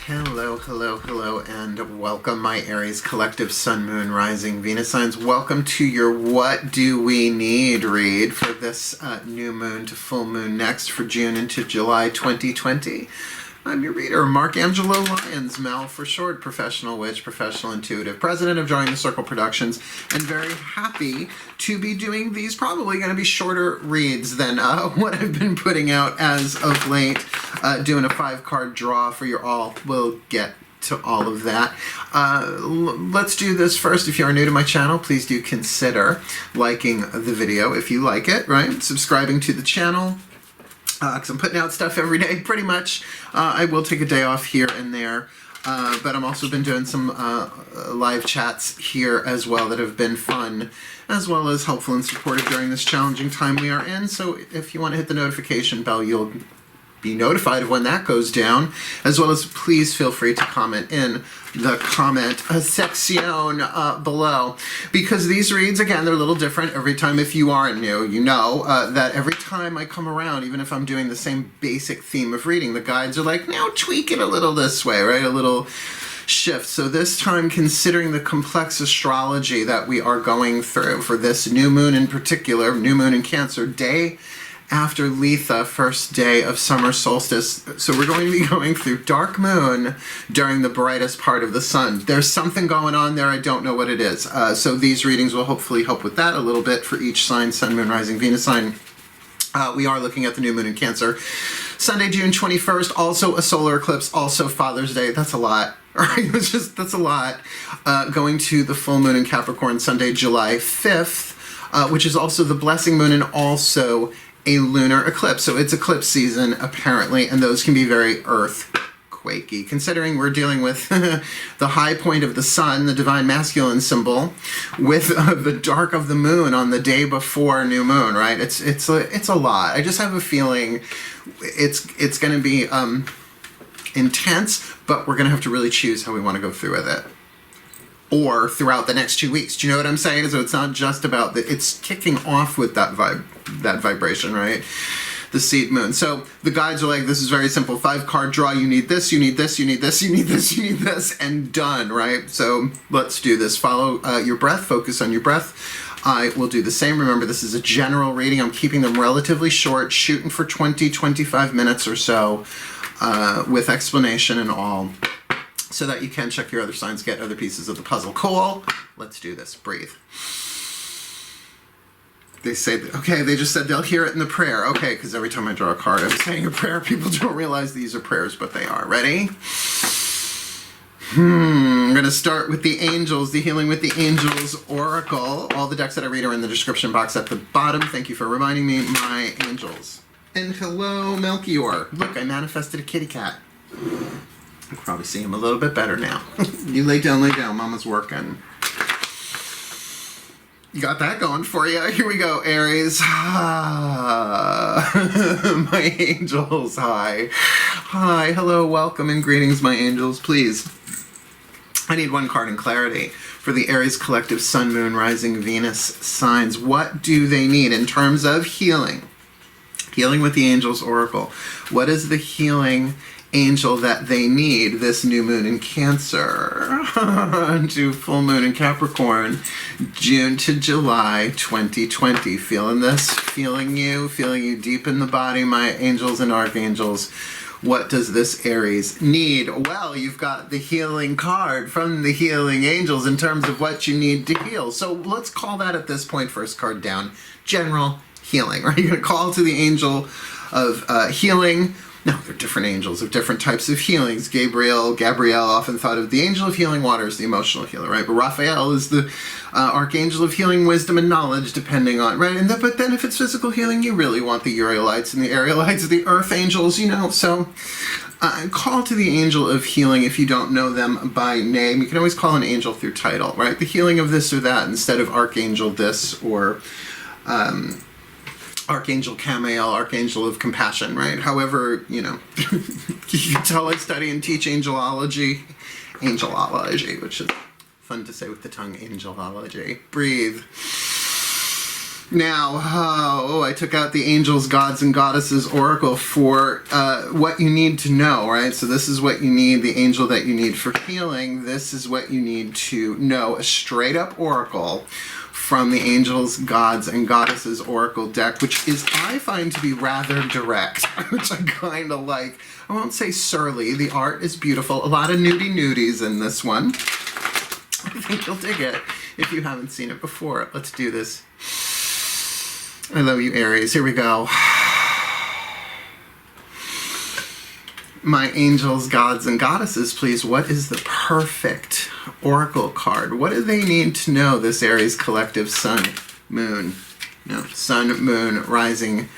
Hello, hello, hello, and welcome, my Aries collective Sun, Moon, Rising, Venus signs. Welcome to your What Do We Need read for this new moon to full moon next for June into July 2020. I'm your reader, Mark Angelo Lyons, Mal for short, professional witch, professional intuitive, president of DrawingTheCircle Productions, and very happy to be doing these probably going to be shorter reads than what I've been putting out as of late, doing a 5-card draw for your all. We'll get to all of that. Let's do this first. If you are new to my channel, please do consider liking the video if you like it, right? Subscribing to the channel. Because I'm putting out stuff every day, pretty much. I will take a day off here and there, but I'm also been doing some live chats here as well that have been fun, as well as helpful and supportive during this challenging time we are in. So if you want to hit the notification bell, you'll be notified of when that goes down, as well as please feel free to comment in the comment section below, because these reads, again, they're a little different every time. If you are new, you know that every time I come around, even if I'm doing the same basic theme of reading, the guides are like, now tweak it a little this way, right? A little shift. So this time, considering the complex astrology that we are going through for this new moon in particular, new moon in Cancer, day after Letha, first day of summer solstice. So we're going to be going through dark moon during the brightest part of the sun. There's something going on there. I don't know what it is. So these readings will hopefully help with that a little bit for each sign, Sun, Moon, Rising, Venus sign. We are looking at the new moon in Cancer. Sunday, June 21st, also a solar eclipse, also Father's Day. That's a lot. All right, that's a lot. Going to the full moon in Capricorn, Sunday, July 5th, which is also the blessing moon and also a lunar eclipse. So it's eclipse season apparently, and those can be very earthquakey, considering we're dealing with the high point of the sun, the divine masculine symbol, with the dark of the moon on the day before new moon, right? It's a lot. I just have a feeling it's going to be intense, but we're going to have to really choose how we want to go through with it, or throughout the next 2 weeks. Do you know what I'm saying? So it's not just about it's kicking off with that vibration, right? The seed moon. So the guides are like, this is very simple. 5-card draw. You need this, you need this, you need this, you need this, you need this, and done, right? So let's do this. Follow your breath. Focus on your breath. I will do the same. Remember, this is a general reading. I'm keeping them relatively short, shooting for 20-25 minutes or so, with explanation and all, so that you can check your other signs, get other pieces of the puzzle. Cool. Let's do this. Breathe. They say, that, okay, they just said they'll hear it in the prayer. Okay, because every time I draw a card, I'm saying a prayer. People don't realize these are prayers, but they are. Ready? I'm going to start with the angels, the Healing with the Angels Oracle. All the decks that I read are in the description box at the bottom. Thank you for reminding me, my angels. And hello, Melchior. Look, I manifested a kitty cat. You can probably see him a little bit better now. You lay down, Mama's working. You got that going for you. Here we go, Aries. My angels, hi. Hi, hello, welcome, and greetings, my angels. Please, I need one card in clarity for the Aries collective Sun, Moon, Rising, Venus signs. What do they need in terms of healing? Healing with the Angels Oracle. What is the healing angel that they need this new moon in Cancer to full moon in Capricorn, June to July 2020? Feeling this? Feeling you deep in the body, my angels and archangels. What does this Aries need? Well, you've got the healing card from the healing angels in terms of what you need to heal. So let's call that at this point, first card down, general healing. Are you going to call to the angel of healing? No, they're different angels of different types of healings. Gabrielle, often thought of the angel of healing waters, the emotional healer, right? But Raphael is the archangel of healing wisdom and knowledge, depending on, right? But then if it's physical healing, you really want the Urielites, and the Arielites are the earth angels, you know. So call to the angel of healing if you don't know them by name. You can always call an angel through title, right? The healing of this or that instead of archangel this or Archangel Camael, Archangel of Compassion, right? However, you know, you can tell I study and teach angelology, which is fun to say with the tongue, angelology. Breathe. Now, I took out the Angels, Gods, and Goddesses Oracle for what you need to know, right? So this is what you need, the angel that you need for healing. This is what you need to know, a straight-up oracle from the Angels, Gods, and Goddesses Oracle deck, which is, I find to be rather direct, which I kind of like. I won't say surly. The art is beautiful. A lot of nudies in this one. I think you'll dig it if you haven't seen it before. Let's do this. I love you, Aries. Here we go. My angels, gods, and goddesses, please, what is the perfect oracle card? What do they need to know, this Aries collective sun, moon, rising,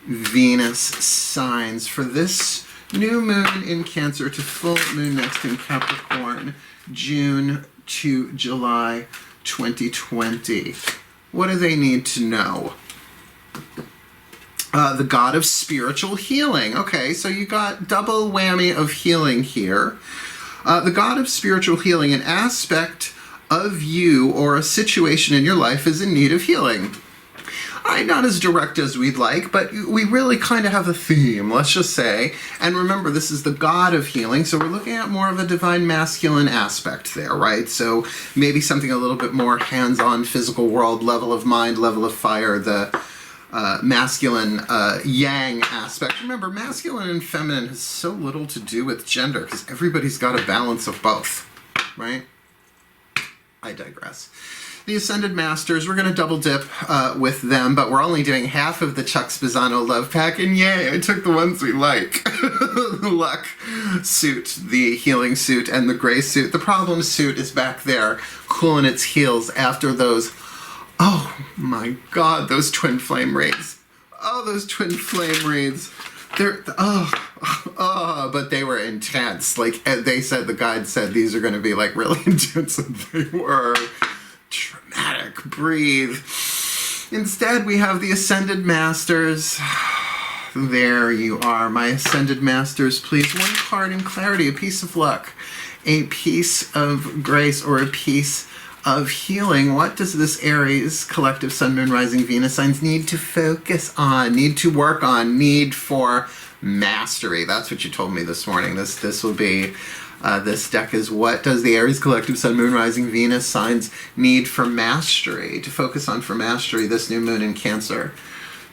Venus signs for this new moon in Cancer to full moon next in Capricorn, June to July 2020. What do they need to know? The god of spiritual healing. Okay, so you got double whammy of healing here. The god of spiritual healing, an aspect of you or a situation in your life is in need of healing. Not as direct as we'd like, but we really kind of have a theme, let's just say. And remember, this is the god of healing, so we're looking at more of a divine masculine aspect there, right? So maybe something a little bit more hands-on, physical world, level of mind, level of fire, the masculine yang aspect. Remember, masculine and feminine has so little to do with gender because everybody's got a balance of both, right? I digress. The Ascended Masters, we're going to double dip with them, but we're only doing half of the Chuck Spezzano love pack, and yay, I took the ones we like. The luck suit, the healing suit, and the gray suit. The problem suit is back there, cooling its heels after those. Oh my god, those twin flame raids. Oh, those twin flame raids. They're, but they were intense. Like they said, the guide said these are going to be like really intense, and they were dramatic. Breathe. Instead, we have the Ascended Masters. There you are, my Ascended Masters. Please, one card in clarity, a piece of luck, a piece of grace, or a piece of healing. What does this Aries collective sun, moon, rising, Venus signs need to focus on, need to work on, need for mastery? That's what you told me this morning. This will be this deck is what does the Aries collective sun, moon, rising, Venus signs need for mastery, to focus on for mastery this new moon in Cancer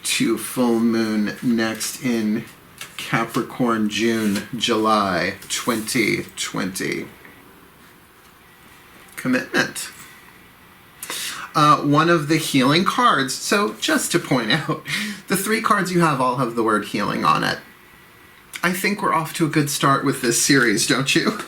to full moon next in Capricorn, June, July 2020. Commitment. One of the healing cards. So just to point out, the 3 cards you have all have the word healing on it. I think we're off to a good start with this series, don't you?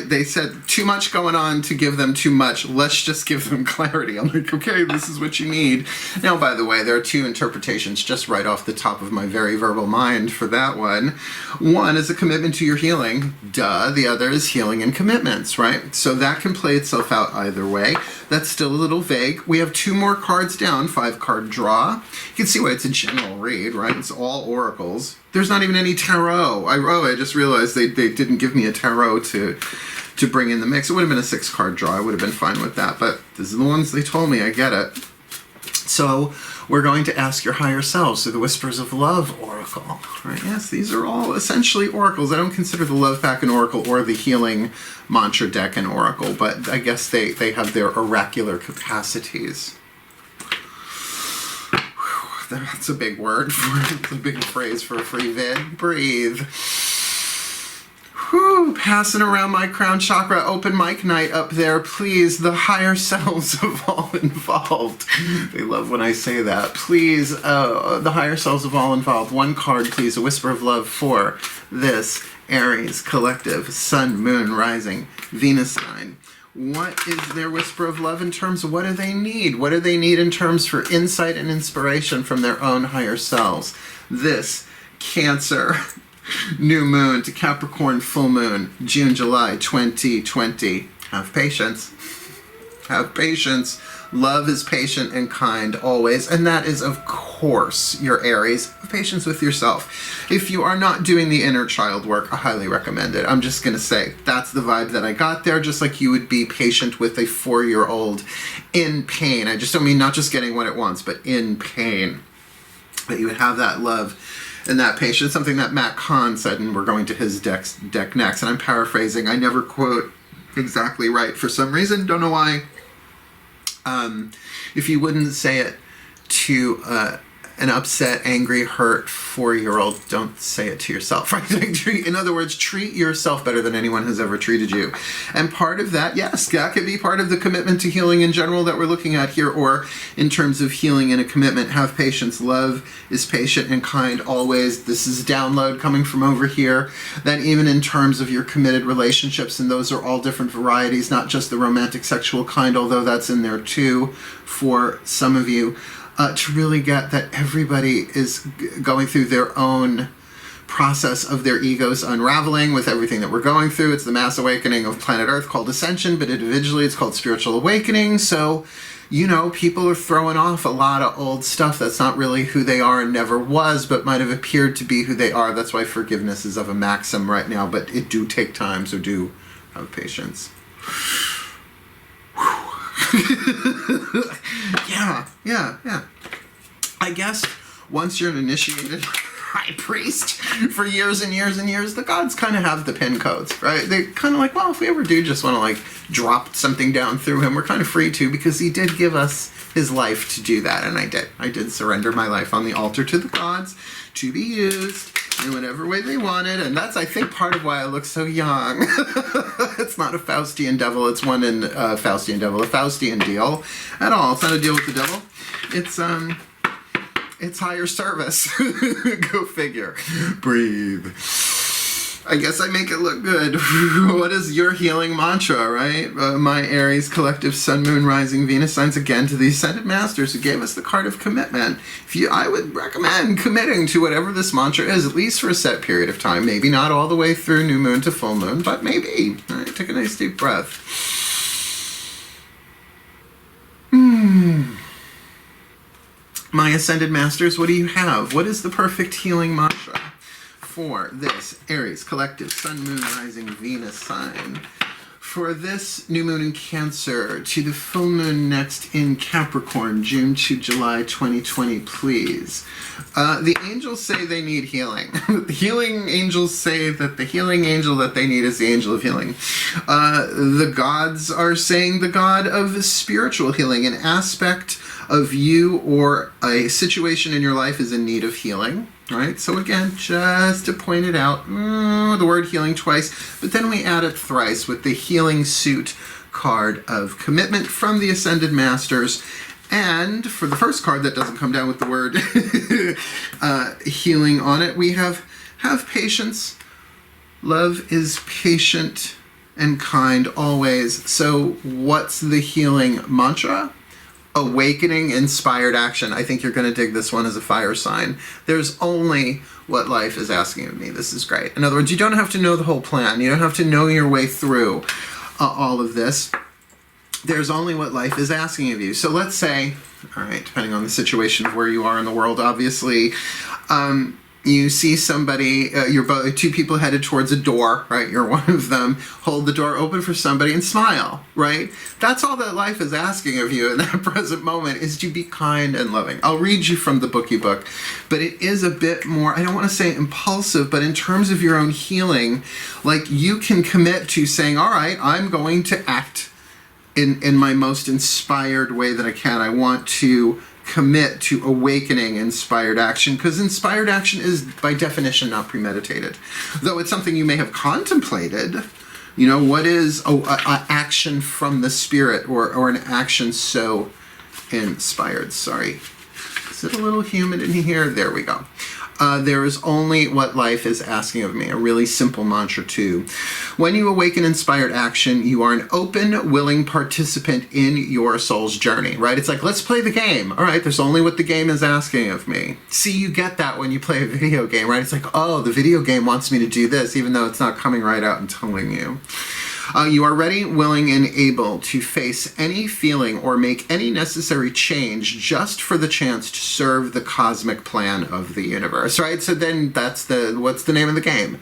They said too much going on to give them too much. Let's just give them clarity. I'm like, okay, this is what you need. Now, by the way, there are 2 interpretations just right off the top of my very verbal mind for that one. One is a commitment to your healing. Duh. The other is healing and commitments, right? So that can play itself out either way. That's still a little vague. We have 2 more cards down, 5-card draw. You can see why it's a general read, right? It's all oracles. There's not even any tarot. I just realized they didn't give me a tarot to bring in the mix. It would have been a 6-card draw. I would have been fine with that, but these are the ones they told me. I get it. So we're going to ask your higher selves through the Whispers of Love Oracle. Right? Yes, these are all essentially oracles. I don't consider the Love Pack an oracle or the Healing Mantra deck an oracle, but I guess they have their oracular capacities. That's a big word. It's a big phrase for a free vid. Breathe. Whew, passing around my crown chakra, open mic night up there, please, the higher selves of all involved. They love when I say that. Please, the higher selves of all involved. 1 card, please, a whisper of love for this Aries collective sun, moon, rising, Venus sign. What is their whisper of love in terms of what do they need? What do they need in terms for insight and inspiration from their own higher selves? This Cancer new moon to Capricorn full moon, June, July 2020. Have patience. Have patience. Love is patient and kind always, and that is, of course, your Aries. Have patience with yourself. If you are not doing the inner child work, I highly recommend it. I'm just going to say that's the vibe that I got there, just like you would be patient with a 4-year-old in pain. I just don't mean not just getting what it wants, but in pain. But you would have that love and that patience, something that Matt Kahn said, and we're going to his deck next, and I'm paraphrasing. I never quote exactly right for some reason, don't know why. If you wouldn't say it to an upset, angry, hurt 4-year-old, don't say it to yourself, right? In other words, treat yourself better than anyone has ever treated you. And part of that, yes, that could be part of the commitment to healing in general that we're looking at here, or in terms of healing and a commitment, have patience. Love is patient and kind always. This is download coming from over here. Then even in terms of your committed relationships, and those are all different varieties, not just the romantic sexual kind, although that's in there too for some of you. To really get that everybody is going through their own process of their egos unraveling with everything that we're going through. It's the mass awakening of planet Earth called Ascension, but individually it's called Spiritual Awakening. So, you know, people are throwing off a lot of old stuff that's not really who they are and never was, but might have appeared to be who they are. That's why forgiveness is of a maxim right now, but it do take time, so do have patience. Yeah. I guess once you're an initiated high priest for years and years and years, the gods kind of have the pin codes, right? They kind of like, well, if we ever do just want to like drop something down through him, we're kind of free to, because he did give us his life to do that, and I did surrender my life on the altar to the gods to be used in whatever way they wanted, and that's, I think, part of why I look so young. It's not a Faustian devil, it's one in Faustian devil, a Faustian deal at all. It's not a deal with the devil. It's higher service. Go figure. Breathe. I guess I make it look good. What is your healing mantra, right? My Aries collective Sun, Moon, Rising, Venus signs again to the Ascended Masters who gave us the card of commitment. I would recommend committing to whatever this mantra is, at least for a set period of time. Maybe not all the way through new moon to full moon, but maybe. All right, take a nice deep breath. My Ascended Masters, what do you have? What is the perfect healing mantra for this Aries collective Sun, Moon, Rising, Venus sign? For this new moon in Cancer to the full moon next in Capricorn, June to July 2020, please. The angels say they need healing. The healing angels say that the healing angel that they need is the angel of healing. The gods are saying the god of spiritual healing, an aspect of you or a situation in your life is in need of healing. Right? So again, just to point it out, the word healing twice, but then we add it thrice with the healing suit card of commitment from the Ascended Masters. And for the first card that doesn't come down with the word healing on it, we have patience. Love is patient and kind always. So what's the healing mantra? Awakening, inspired action. I think you're going to dig this one as a fire sign. There's only what life is asking of me. This is great. In other words, you don't have to know the whole plan. You don't have to know your way through all of this. There's only what life is asking of you. So let's say, all right, depending on the situation of where you are in the world, obviously, you see somebody, you're both two people headed towards a door, right? You're one of them. Hold the door open for somebody and smile, right? That's all that life is asking of you in that present moment, is to be kind and loving. I'll read you from the bookie book, but it is a bit more, I don't want to say impulsive, but in terms of your own healing, like you can commit to saying, all right, I'm going to act in my most inspired way that I can. I want to commit to awakening inspired action, because inspired action is by definition not premeditated, though it's something you may have contemplated. You know, what is a action from the spirit, or an action so inspired? Sorry, is it a little humid in here? There we go. There is only what life is asking of me. A really simple mantra too. When you awaken inspired action, you are an open, willing participant in your soul's journey, right? It's like, let's play the game. All right, there's only what the game is asking of me. See, you get that when you play a video game, right? It's like, oh, the video game wants me to do this, even though it's not coming right out and telling you. You are ready, willing, and able to face any feeling or make any necessary change just for the chance to serve the cosmic plan of the universe, right? So then that's what's the name of the game?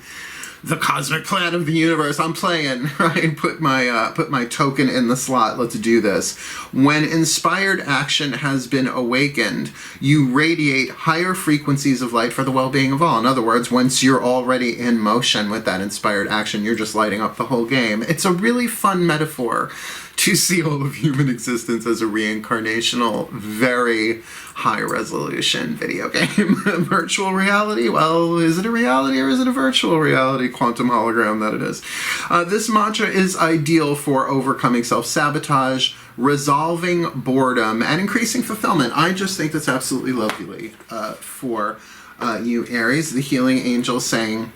The cosmic plan of the universe. I'm playing, right? Put my token in the slot. Let's do this. When inspired action has been awakened, you radiate higher frequencies of light for the well-being of all. In other words, once you're already in motion with that inspired action, you're just lighting up the whole game. It's a really fun metaphor to see all of human existence as a reincarnational, very high-resolution video game. Virtual reality? Well, is it a reality or is it a virtual reality? Quantum hologram that it is. This mantra is ideal for overcoming self-sabotage, resolving boredom, and increasing fulfillment. I just think that's absolutely lovely for you, Aries. The healing angel saying,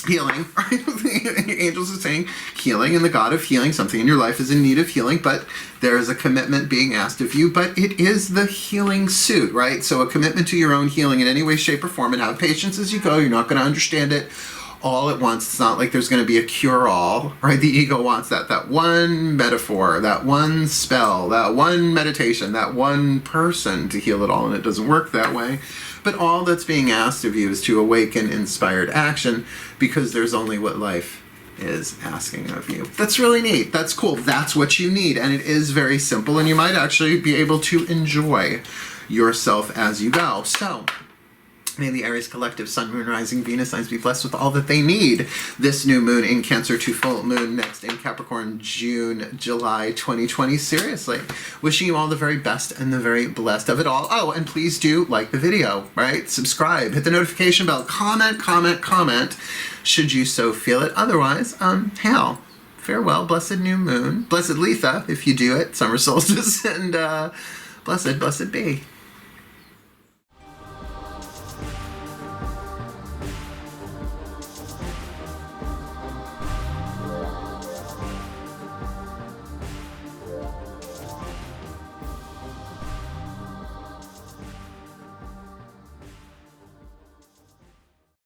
healing, right? The angels are saying healing, and the god of healing, something in your life is in need of healing, but there is a commitment being asked of you, but it is the healing suit, right? So a commitment to your own healing in any way, shape, or form, and have patience as you go. You're not going to understand it all at once. It's not like there's going to be a cure-all, right? The ego wants that one metaphor, that one spell, that one meditation, that one person to heal it all, and it doesn't work that way. But all that's being asked of you is to awaken inspired action, because there's only what life is asking of you. That's really neat. That's cool. That's what you need. And it is very simple, and you might actually be able to enjoy yourself as you go. So may the Aries collective, Sun, Moon, Rising, Venus signs be blessed with all that they need. This new moon in Cancer to full moon next in Capricorn, June, July 2020. Seriously, wishing you all the very best and the very blessed of it all. Oh, and please do like the video, right? Subscribe, hit the notification bell, comment, should you so feel it. Otherwise, hail, farewell, blessed new moon, blessed Letha, if you do it, summer solstice, and blessed be.